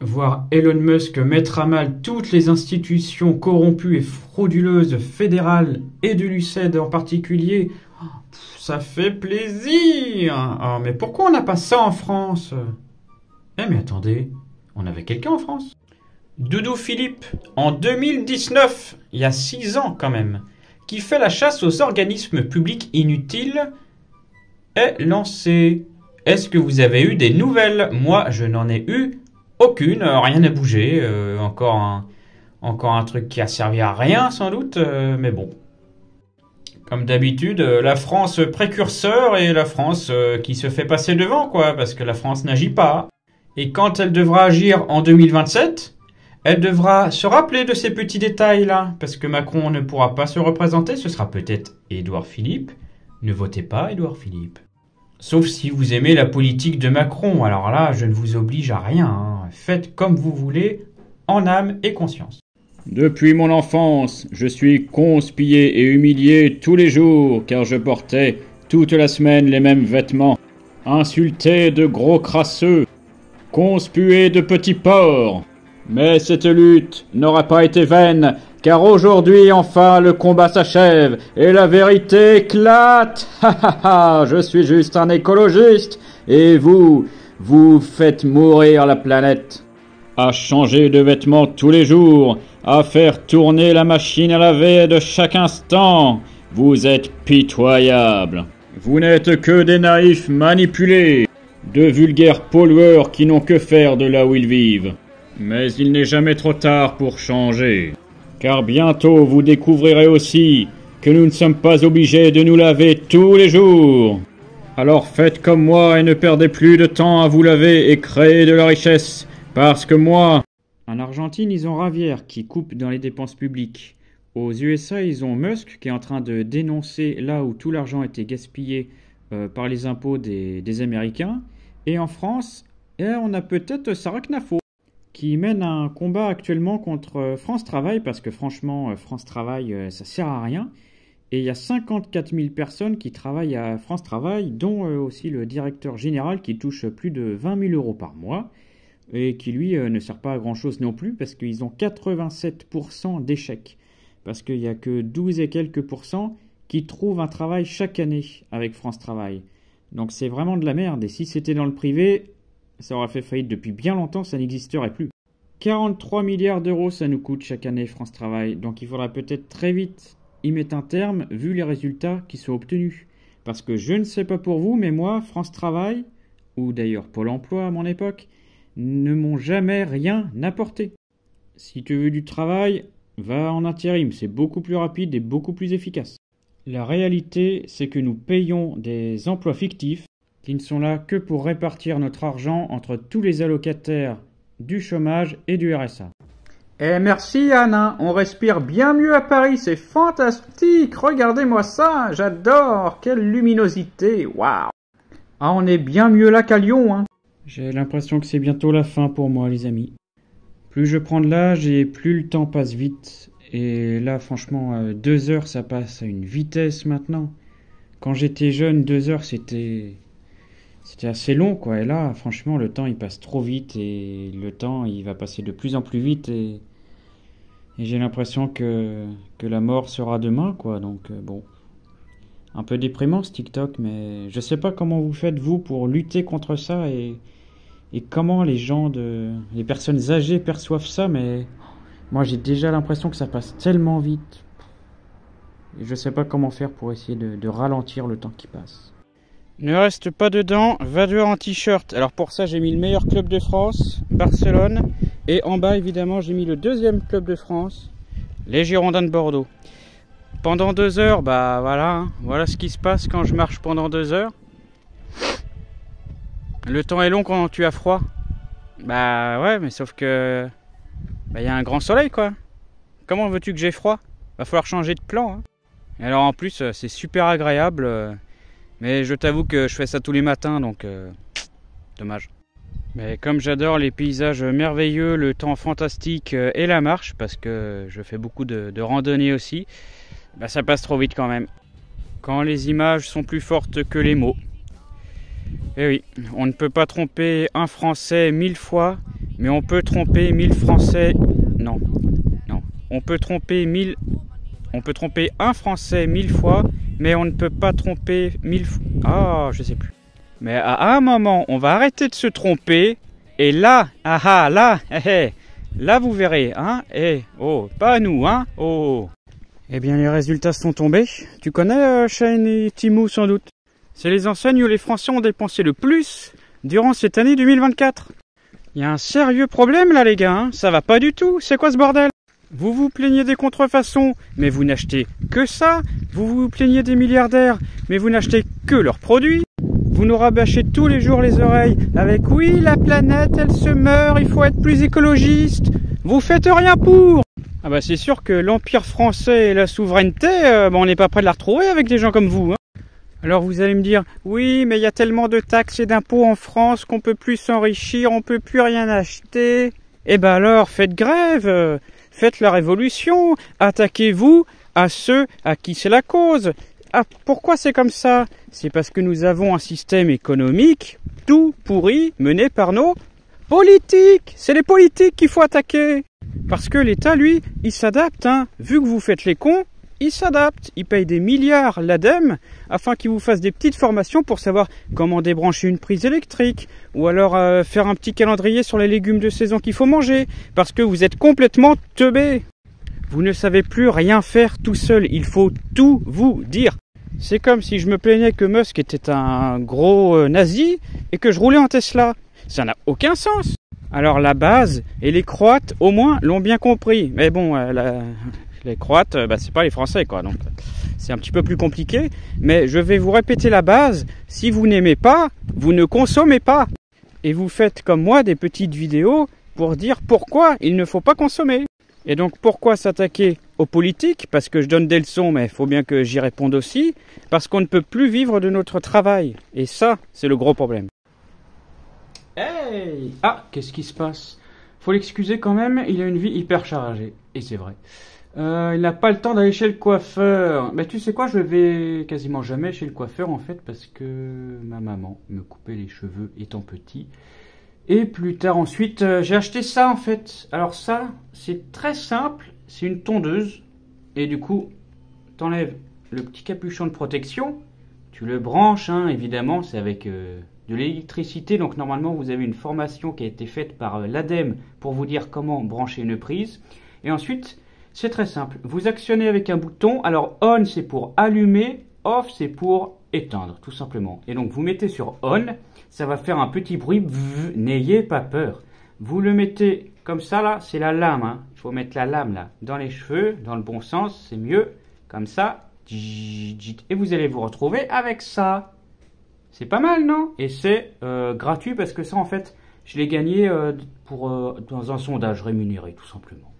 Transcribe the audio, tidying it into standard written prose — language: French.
Voir Elon Musk mettre à mal toutes les institutions corrompues et frauduleuses fédérales et de l'UCED en particulier, ça fait plaisir. Ah, mais pourquoi on n'a pas ça en France? Eh mais attendez, on avait quelqu'un en France? Doudou Philippe, en 2019, il y a 6 ans quand même, qui fait la chasse aux organismes publics inutiles, est lancé. Est-ce que vous avez eu des nouvelles? Moi, je n'en ai eu aucune, rien n'a bougé, encore un truc qui a servi à rien sans doute, mais bon. Comme d'habitude, la France précurseur et la France qui se fait passer devant, quoi, parce que la France n'agit pas. Et quand elle devra agir en 2027, elle devra se rappeler de ces petits détails-là, parce que Macron ne pourra pas se représenter, ce sera peut-être Édouard Philippe. Ne votez pas Édouard Philippe. Sauf si vous aimez la politique de Macron, alors là, je ne vous oblige à rien, hein. Faites comme vous voulez, en âme et conscience. Depuis mon enfance, je suis conspué et humilié tous les jours, car je portais toute la semaine les mêmes vêtements, insulté de gros crasseux, conspué de petits porcs. Mais cette lutte n'aura pas été vaine, car aujourd'hui enfin le combat s'achève et la vérité éclate. Ha ha ha, je suis juste un écologiste et vous faites mourir la planète. À changer de vêtements tous les jours, à faire tourner la machine à laver de chaque instant, vous êtes pitoyables. Vous n'êtes que des naïfs manipulés, de vulgaires pollueurs qui n'ont que faire de là où ils vivent. Mais il n'est jamais trop tard pour changer. Car bientôt vous découvrirez aussi que nous ne sommes pas obligés de nous laver tous les jours. Alors faites comme moi et ne perdez plus de temps à vous laver et créer de la richesse, parce que moi... En Argentine, ils ont Javier qui coupe dans les dépenses publiques. Aux USA, ils ont Musk qui est en train de dénoncer là où tout l'argent a été gaspillé par les impôts des Américains. Et en France, on a peut-être Sarah Knafo qui mène un combat actuellement contre France Travail, parce que franchement, France Travail, ça sert à rien. Et il y a 54 000 personnes qui travaillent à France Travail, dont aussi le directeur général qui touche plus de 20 000 euros par mois, et qui lui ne sert pas à grand chose non plus, parce qu'ils ont 87% d'échecs. Parce qu'il n'y a que 12 et quelques pourcents qui trouvent un travail chaque année avec France Travail. Donc c'est vraiment de la merde, et si c'était dans le privé, ça aurait fait faillite depuis bien longtemps, ça n'existerait plus. 43 milliards d'euros ça nous coûte chaque année France Travail, donc il faudra peut-être très vite y mettre un terme vu les résultats qui sont obtenus. Parce que je ne sais pas pour vous, mais moi, France Travail, ou d'ailleurs Pôle Emploi à mon époque, ne m'ont jamais rien apporté. Si tu veux du travail, va en intérim, c'est beaucoup plus rapide et beaucoup plus efficace. La réalité, c'est que nous payons des emplois fictifs qui ne sont là que pour répartir notre argent entre tous les allocataires du chômage et du RSA. Eh merci Anna, on respire bien mieux à Paris, c'est fantastique, regardez-moi ça, j'adore, quelle luminosité, waouh. Ah on est bien mieux là qu'à Lyon, hein. J'ai l'impression que c'est bientôt la fin pour moi les amis. Plus je prends de l'âge et plus le temps passe vite. Et là franchement 2 heures ça passe à une vitesse maintenant. Quand j'étais jeune 2 heures c'était assez long quoi. Et là franchement le temps il passe trop vite et le temps il va passer de plus en plus vite et j'ai l'impression que la mort sera demain quoi. Donc bon. Un peu déprimant ce TikTok, mais je sais pas comment vous faites vous pour lutter contre ça et comment les personnes âgées perçoivent ça, mais moi j'ai déjà l'impression que ça passe tellement vite. Et je sais pas comment faire pour essayer de ralentir le temps qui passe. Ne reste pas dedans, va dehors en t-shirt. Alors pour ça j'ai mis le meilleur club de France, Barcelone, et en bas évidemment j'ai mis le deuxième club de France, les Girondins de Bordeaux. Pendant 2 heures, bah voilà, hein. Voilà ce qui se passe quand je marche pendant 2 heures. Le temps est long quand tu as froid. Bah ouais, mais sauf que bah y a un grand soleil quoi. Comment veux-tu que j'ai froid? Va falloir changer de plan. Hein. Et alors en plus, c'est super agréable. Mais je t'avoue que je fais ça tous les matins, donc dommage. Mais comme j'adore les paysages merveilleux, le temps fantastique et la marche, parce que je fais beaucoup de randonnées aussi, bah ça passe trop vite quand même. Quand les images sont plus fortes que les mots. Et oui, on ne peut pas tromper un Français 1000 fois, Mais on peut tromper 1000 Français... Non, non. On peut tromper un Français 1000 fois, mais on ne peut pas tromper 1000 fois... Ah, je sais plus. Mais à un moment, on va arrêter de se tromper, et là, là vous verrez, hein, oh, pas nous, hein, oh. Eh bien, les résultats sont tombés. Tu connais Shane et Timo, sans doute. C'est les enseignes où les Français ont dépensé le plus durant cette année 2024. Il y a un sérieux problème là, les gars, hein. Ça va pas du tout. C'est quoi ce bordel? Vous vous plaignez des contrefaçons, mais vous n'achetez que ça. Vous vous plaignez des milliardaires, mais vous n'achetez que leurs produits. Vous nous rabâchez tous les jours les oreilles avec « Oui, la planète, elle se meurt, il faut être plus écologiste. » Vous faites rien pour. Ah bah c'est sûr que l'Empire français et la souveraineté, on n'est pas près de la retrouver avec des gens comme vous, hein. Alors vous allez me dire « Oui, mais il y a tellement de taxes et d'impôts en France qu'on peut plus s'enrichir, on peut plus rien acheter. » Eh ben alors, faites grève, faites la révolution, attaquez-vous à ceux à qui c'est la cause. Ah, pourquoi c'est comme ça? C'est parce que nous avons un système économique tout pourri mené par nos politiques. C'est les politiques qu'il faut attaquer. Parce que l'État, lui, il s'adapte, hein. Vu que vous faites les cons, il s'adapte. Il paye des milliards l'ADEME afin qu'il vous fasse des petites formations pour savoir comment débrancher une prise électrique ou alors faire un petit calendrier sur les légumes de saison qu'il faut manger parce que vous êtes complètement teubés. Vous ne savez plus rien faire tout seul. Il faut tout vous dire. C'est comme si je me plaignais que Musk était un gros nazi et que je roulais en Tesla. Ça n'a aucun sens. Alors la base et les Croates au moins l'ont bien compris. Mais bon, les Croates, c'est pas les Français quoi. Donc c'est un petit peu plus compliqué. Mais je vais vous répéter la base. Si vous n'aimez pas, vous ne consommez pas. Et vous faites comme moi des petites vidéos pour dire pourquoi il ne faut pas consommer. Et donc pourquoi s'attaquer aux politiques? Parce que je donne des leçons, mais il faut bien que j'y réponde aussi. Parce qu'on ne peut plus vivre de notre travail. Et ça, c'est le gros problème. Hey! Ah, qu'est-ce qui se passe? Faut l'excuser quand même, il a une vie hyper chargée. Et c'est vrai. Il n'a pas le temps d'aller chez le coiffeur. Mais tu sais quoi, je vais quasiment jamais chez le coiffeur en fait, parce que ma maman me coupait les cheveux étant petit. Et plus tard ensuite, j'ai acheté ça en fait. Alors ça, c'est très simple, c'est une tondeuse. Et du coup, t'enlèves le petit capuchon de protection, tu le branches, hein, évidemment, c'est avec de l'électricité. Donc normalement, vous avez une formation qui a été faite par l'ADEME pour vous dire comment brancher une prise. Et ensuite, c'est très simple, vous actionnez avec un bouton. Alors on, c'est pour allumer, off, c'est pour éteindre, tout simplement. Et donc vous mettez sur on. Ça va faire un petit bruit, n'ayez pas peur. Vous le mettez comme ça là, c'est la lame, hein. Il faut mettre la lame là, dans les cheveux, dans le bon sens, c'est mieux. Comme ça, et vous allez vous retrouver avec ça. C'est pas mal, non? Et c'est gratuit parce que ça en fait, je l'ai gagné dans un sondage rémunéré, tout simplement.